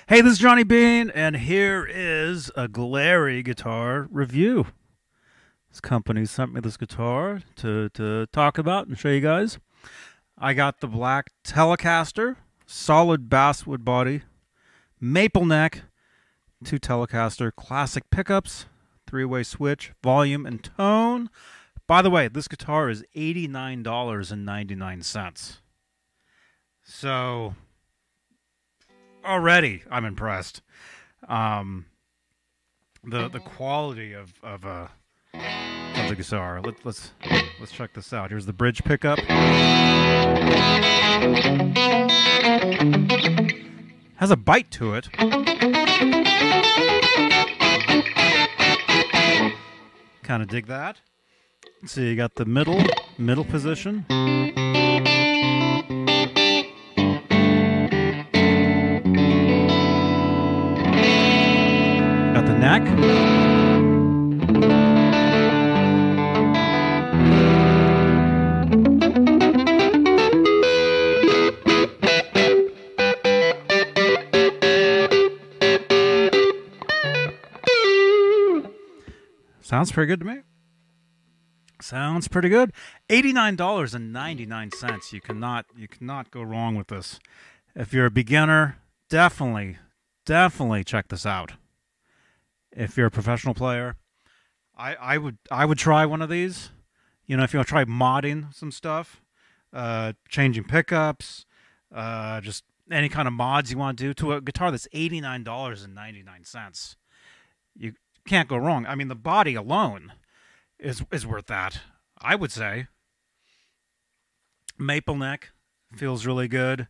Hey, this is Johnny Bean, and here is a Glarry guitar review. This company sent me this guitar to talk about and show you guys. I got the black Telecaster, solid basswood body, maple neck, two Telecaster classic pickups, three-way switch, volume and tone. By the way, this guitar is $89.99. So already I'm impressed. The quality of the guitar. Let's check this out. Here's the bridge pickup. Has a bite to it. Kind of dig that. So you got the middle position. Got the neck. Sounds pretty good to me. Sounds pretty good. $89.99. You cannot go wrong with this. If you're a beginner, definitely check this out. If you're a professional player, I would try one of these. You know, if you want to try modding some stuff, changing pickups, just any kind of mods you want to do to a guitar that's $89.99. You can't go wrong. I mean, the body alone is worth that, I would say. Maple neck feels really good.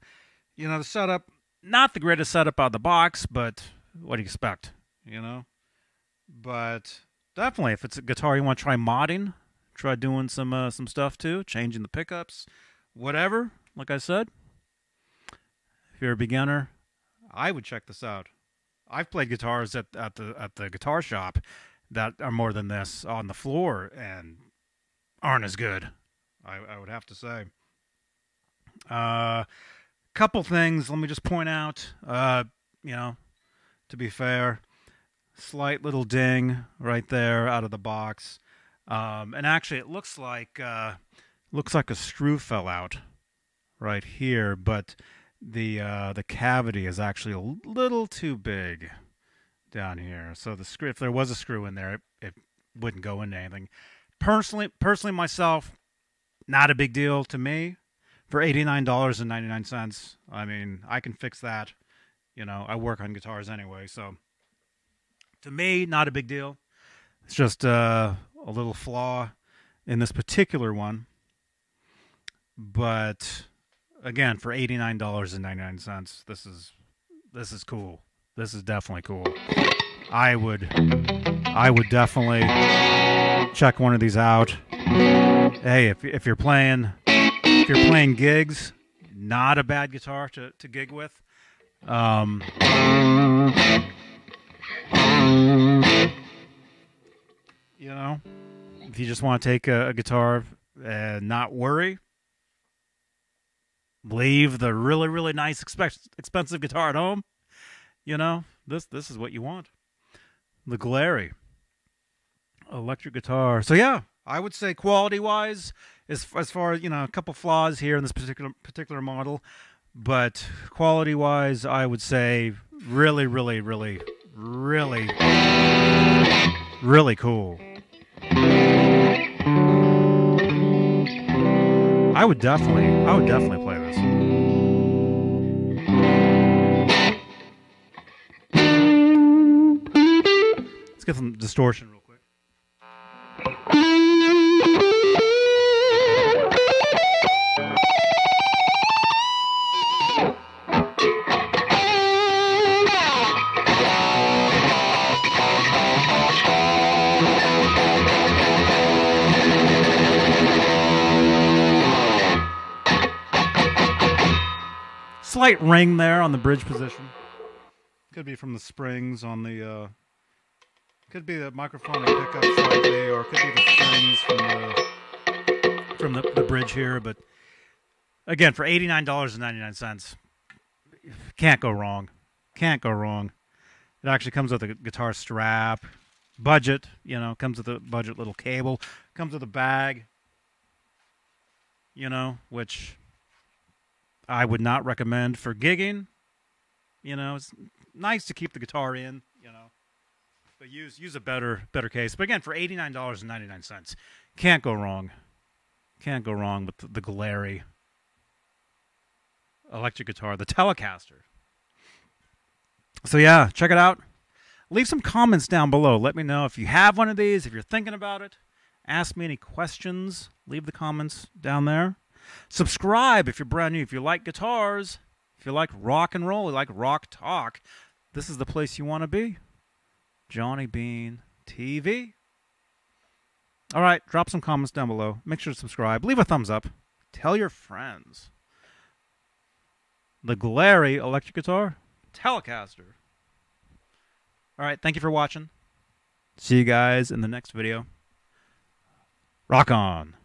You know, the setup, not the greatest setup out of the box, but what do you expect, you know? But definitely, if it's a guitar you want to try modding, try doing some stuff too, changing the pickups, whatever, like I said. If you're a beginner, I would check this out. I've played guitars at the guitar shop that are more than this on the floor and aren't as good, I would have to say. Couple things let me just point out. You know, to be fair, slight little ding right there out of the box, and actually it looks like a screw fell out right here, but the cavity is actually a little too big down here. So the screw, if there was a screw in there, it wouldn't go into anything. Personally myself, not a big deal to me. For $89.99, I mean, I can fix that. You know, I work on guitars anyway, so to me, not a big deal. It's just a little flaw in this particular one. But again, for $89.99, this is cool. This is definitely cool. I would definitely check one of these out. Hey, if you're playing gigs, not a bad guitar to gig with. You know, if you just want to take a guitar and not worry, leave the really nice expensive guitar at home. You know, this is what you want. The Glarry electric guitar. So yeah, I would say quality wise, as far as, you know, a couple flaws here in this particular model, but quality wise, I would say really cool. I would definitely play this. Let's get some distortion real quick. Slight ring there on the bridge position. Could be from the springs on the could be the microphone pickup slightly, or it could be the strings from the bridge here. But again, for $89.99, can't go wrong. Can't go wrong. It actually comes with a guitar strap. Budget, you know, comes with a budget little cable. Comes with a bag, you know, which I would not recommend for gigging. You know, it's nice to keep the guitar in, you know, but use a better case. But again, for $89.99, can't go wrong. Can't go wrong with the Glarry electric guitar, the Telecaster. So yeah, check it out. Leave some comments down below. Let me know if you have one of these, if you're thinking about it. Ask me any questions. Leave the comments down there. Subscribe if you're brand new. If you like guitars, if you like rock and roll, you like rock talk, this is the place you want to be. Johnny Bean TV. All right, drop some comments down below. Make sure to subscribe. Leave a thumbs up. Tell your friends. The Glarry electric guitar, Telecaster. All right, thank you for watching. See you guys in the next video. Rock on.